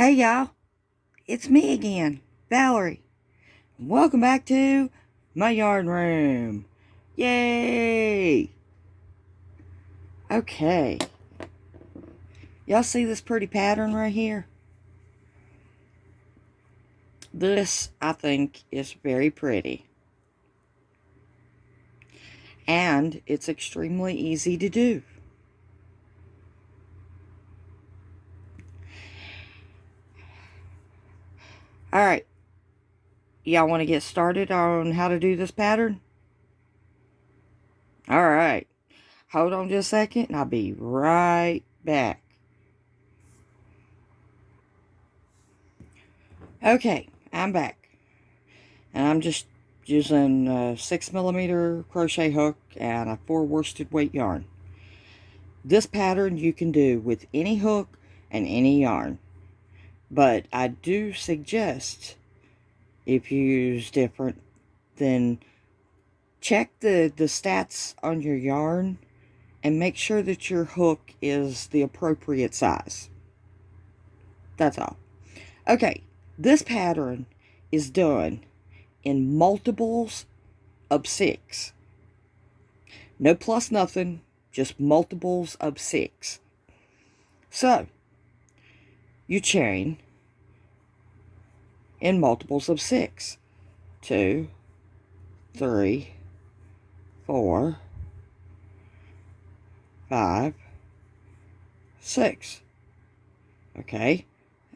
Hey y'all, it's me again, Valerie. Welcome back to my yarn room. Yay! Okay. Y'all see this pretty pattern right here? This, I think, is very pretty. And it's extremely easy to do. Alright. Y'all want to get started on how to do this pattern? Alright. Hold on just a second and I'll be right back. Okay, I'm back. And I'm just using a 6mm crochet hook and a 4 worsted weight yarn. This pattern you can do with any hook and any yarn. But I do suggest, if you use different, then check the stats on your yarn and make sure that your hook is the appropriate size. That's all. Okay, this pattern is done in multiples of 6. No plus nothing, just multiples of 6. So, you chain in multiples of 6. 2, 3, 4, 5, 6. Okay,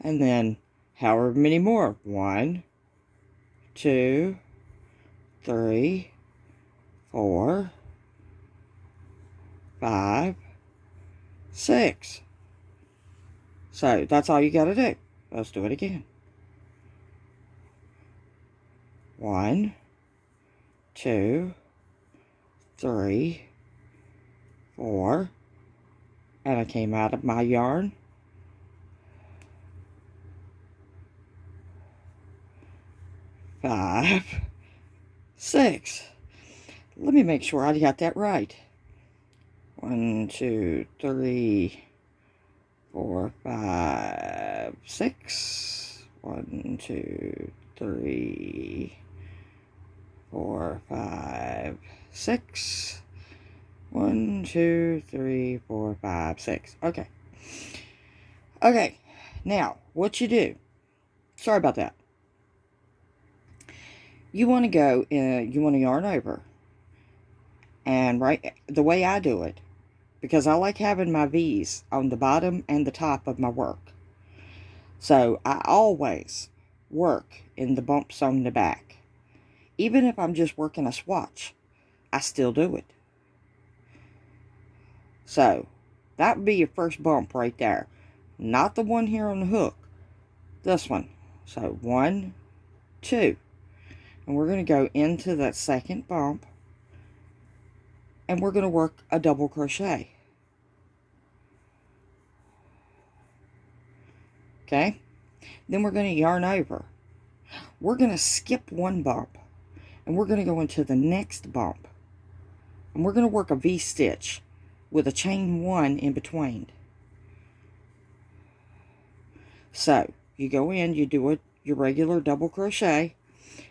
and then however many more. 1, 2, 3, 4, 5, 6. So that's all you got to do. Let's do it again. 1, 2, 3, 4, and I came out of my yarn. 5, 6. Let me make sure I got that right. 1, 2, 3, 4, 5, 6. 1, 2, 3, 4, 5, 6. 1, 2, 3, 4, 5, 6. Okay. Okay. Now, what you do. Sorry about that. You want to go, you want to yarn over. And the way I do it, because I like having my V's on the bottom and the top of my work. So I always work in the bumps on the back. Even if I'm just working a swatch, I still do it. So that would be your first bump right there. Not the one here on the hook. This one. So 1, 2. And we're going to go into that second bump. And we're going to work a double crochet. Okay? Then we're going to yarn over. We're going to skip one bump. And we're going to go into the next bump. And we're going to work a V-stitch with a chain 1 in between. So, you go in, you do your regular double crochet.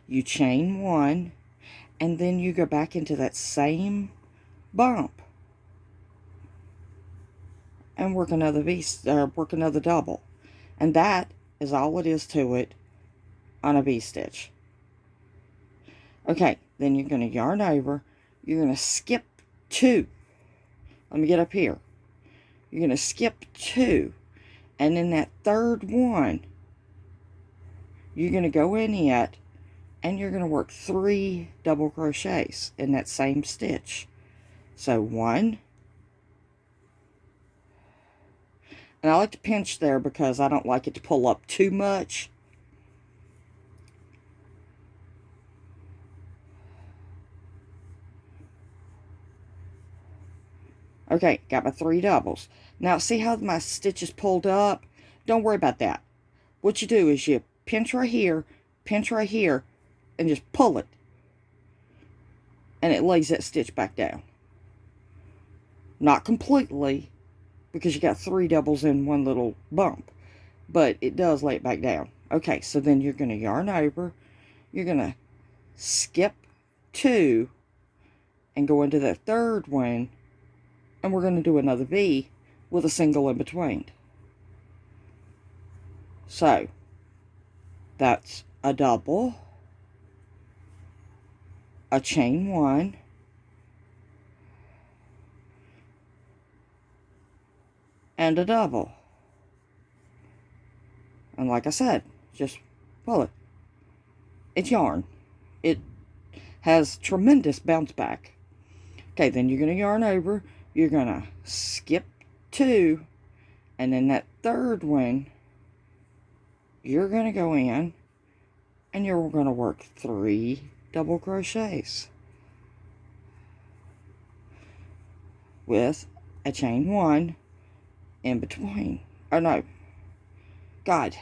You chain 1. And then you go back into that same bump and work another work another double, and that is all it is to it on a V-stitch. Okay, then you're going to yarn over. You're going to skip 2. Let me get up here. You're going to skip 2, and in that third one you're going to go in it and you're going to work 3 double crochets in that same stitch. So 1, and I like to pinch there because I don't like it to pull up too much. Okay, got my 3 doubles. Now see how my stitch is pulled up? Don't worry about that. What you do is you pinch right here, and just pull it. And it lays that stitch back down. Not completely, because you got 3 doubles in one little bump. but it does lay it back down. Okay, so then you're going to yarn over, you're going to skip 2 and go into the third one, and we're going to do another V with a single in between. So that's a double, a chain 1, and a double. And like I said, just pull it. It's yarn. It has tremendous bounce back. Okay, then you're going to yarn over. You're going to skip 2. And then that third one, you're going to go in. And you're going to work 3 double crochets. With a chain 1 in between. Oh no. God.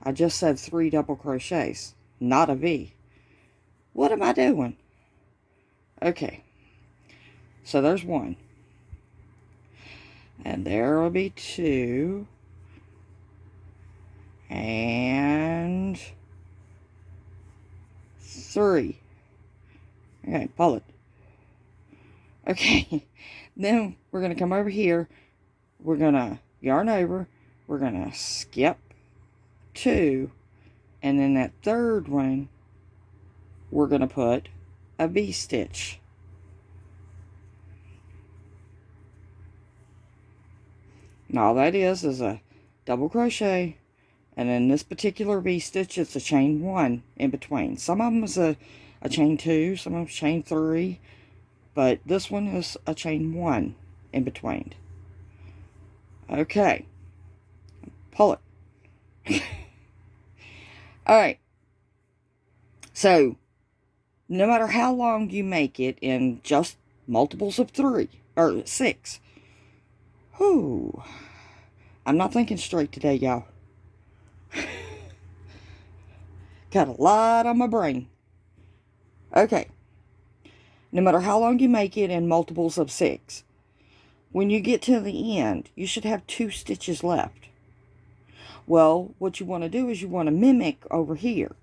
I just said 3 double crochets, not a V. What am I doing? Okay. So there's 1. And there will be 2. And 3. Okay, pull it. Okay. Then we're going to come over here. We're going to yarn over. We're going to skip 2, and then that third one we're going to put a V-stitch. Now all that is a double crochet, and in this particular V-stitch it's a chain 1 in between. Some of them is a chain 2, some of them chain 3, but this one is a chain 1 in between. Okay, pull it. Alright, so no matter how long you make it in just multiples of 3 or 6, whoo, I'm not thinking straight today, y'all. Got a lot on my brain. Okay, no matter how long you make it in multiples of 6, when you get to the end, you should have 2 stitches left. Well, what you want to do is you want to mimic over here.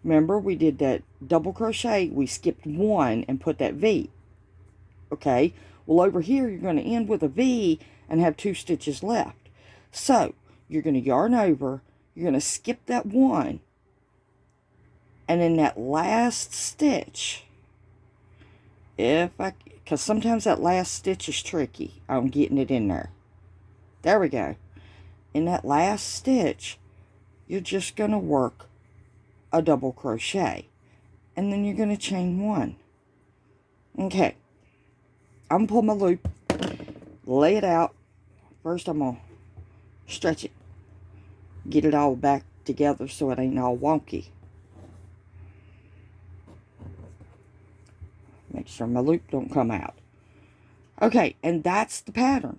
Remember, we did that double crochet. We skipped 1 and put that V. Okay? Well, over here, you're going to end with a V and have 2 stitches left. So, you're going to yarn over. You're going to skip that 1. And in that last stitch, because sometimes that last stitch is tricky on getting it in there. There we go. In that last stitch, you're just going to work a double crochet, and then you're going to chain 1. Okay, I'm going to pull my loop, lay it out. First I'm going to stretch it, get it all back together so it ain't all wonky. Make sure my loop don't come out. Okay, and that's the pattern.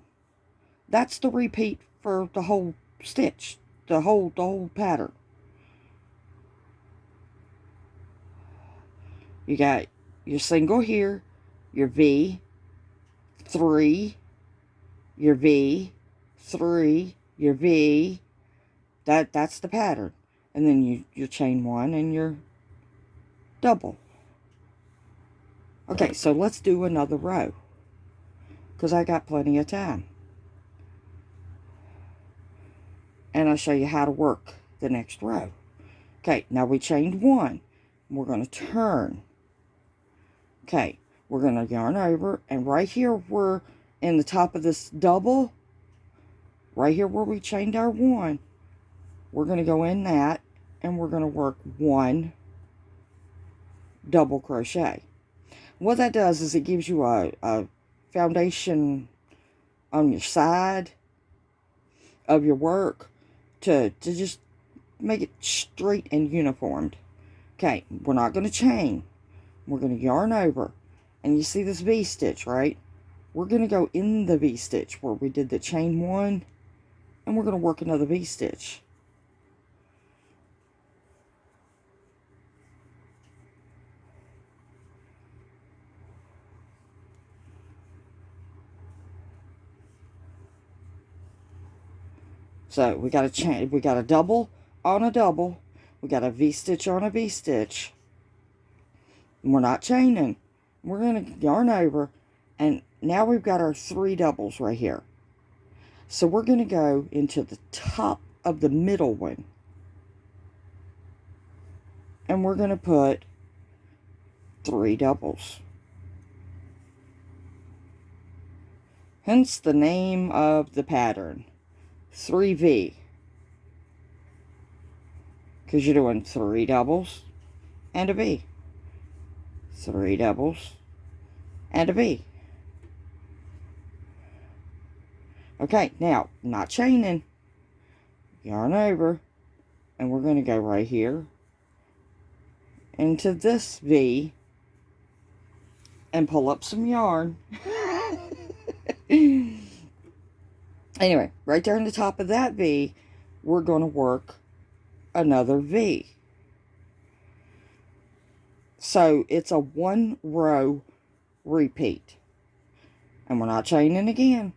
That's the repeat for the whole stitch, the whole pattern. You got your single here, your V, 3, your V, 3, your V. That's the pattern. And then you chain 1 and your double. Okay, so let's do another row, because I got plenty of time. And I'll show you how to work the next row. Okay, now we chained 1. We're going to turn. Okay, we're going to yarn over, and right here we're in the top of this double, right here where we chained our 1, we're going to go in that, and we're going to work 1 double crochet. What that does is it gives you a foundation on your side of your work to just make it straight and uniformed. Okay, we're not going to chain. We're going to yarn over. And you see this V-stitch, right? We're going to go in the V-stitch where we did the chain 1. And we're going to work another V-stitch. So we got a double on a double. We got a V-stitch on a V-stitch. We're not chaining. We're going to yarn over. And now we've got our 3 doubles right here. So we're going to go into the top of the middle one. And we're going to put 3 doubles. Hence the name of the pattern, 3V. Because you're doing 3 doubles and a V. 3 doubles and a V. Okay, now, not chaining. Yarn over. And we're going to go right here into this V and pull up some yarn. Anyway, right there in the top of that V, we're going to work another V. So it's a 1 row repeat. And we're not chaining again.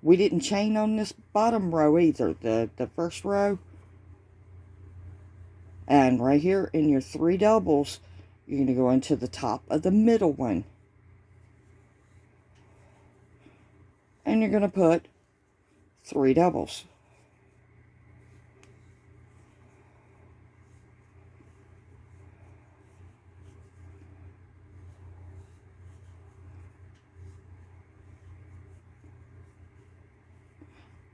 We didn't chain on this bottom row either, the first row. And right here in your 3 doubles, you're going to go into the top of the middle one. And you're going to put 3 doubles.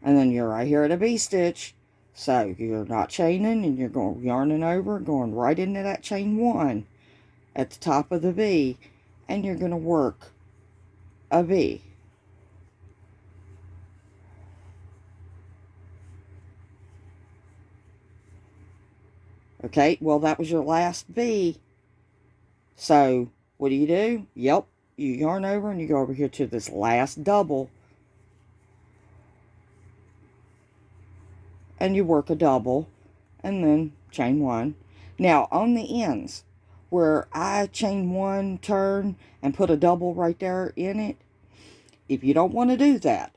And then you're right here at a V-stitch. So you're not chaining and you're going yarning over, going right into that chain 1 at the top of the V. And you're going to work a V. Okay, well that was your last V. So what do? Yep, you yarn over and you go over here to this last double. And you work a double and then chain 1. Now on the ends where I chain 1, turn, and put a double right there in it, if you don't want to do that,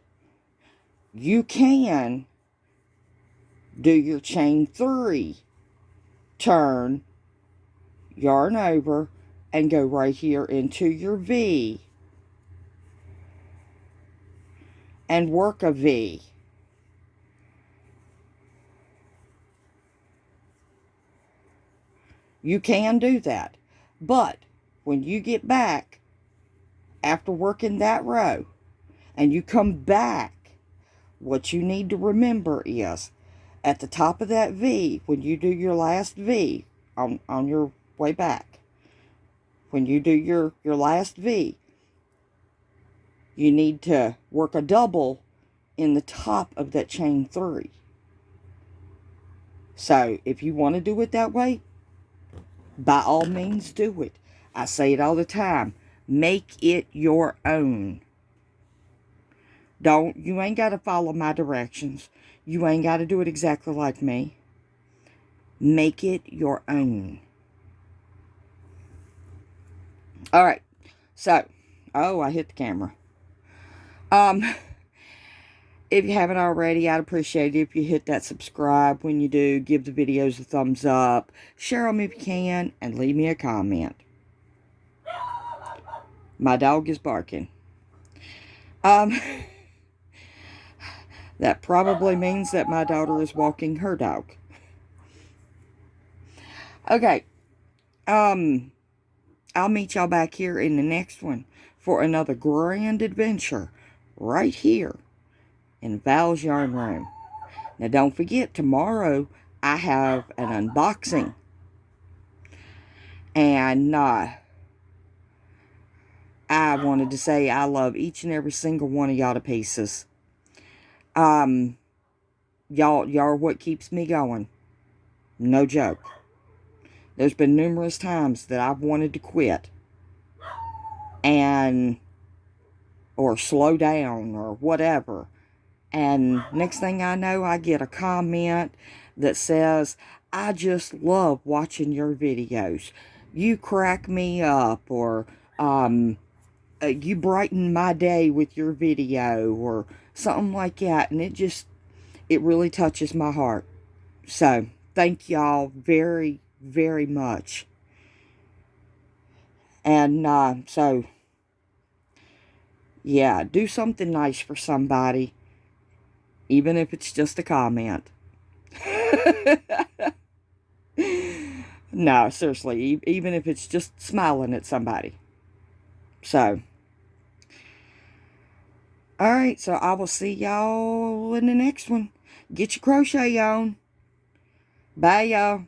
you can do your chain 3, turn, yarn over, and go right here into your V and work a V. You can do that. But when you get back after working that row and you come back, what you need to remember is at the top of that V, when you do your last V on your way back, when you do your last V, you need to work a double in the top of that chain 3. So if you want to do it that way, by all means do it. I say it all the time. Make it your own. You ain't got to follow my directions. You ain't got to do it exactly like me. Make it your own. Alright. So, I hit the camera. If you haven't already, I'd appreciate it if you hit that subscribe. When you do, give the videos a thumbs up. Share them if you can. And leave me a comment. My dog is barking. That probably means that my daughter is walking her dog. Okay. I'll meet y'all back here in the next one for another grand adventure right here in Val's Yarn Room. Now don't forget, tomorrow I have an unboxing. And I wanted to say I love each and every single one of y'all to pieces. Y'all are what keeps me going. No joke. There's been numerous times that I've wanted to quit. Or slow down or whatever. And next thing I know, I get a comment that says, I just love watching your videos. You crack me up, or you brighten my day with your video, or something like that. And it just It really touches my heart. So, thank y'all very, very much. And so, yeah, do something nice for somebody, even if it's just a comment. No, seriously, even if it's just smiling at somebody. So, alright, so I will see y'all in the next one. Get your crochet on. Bye, y'all.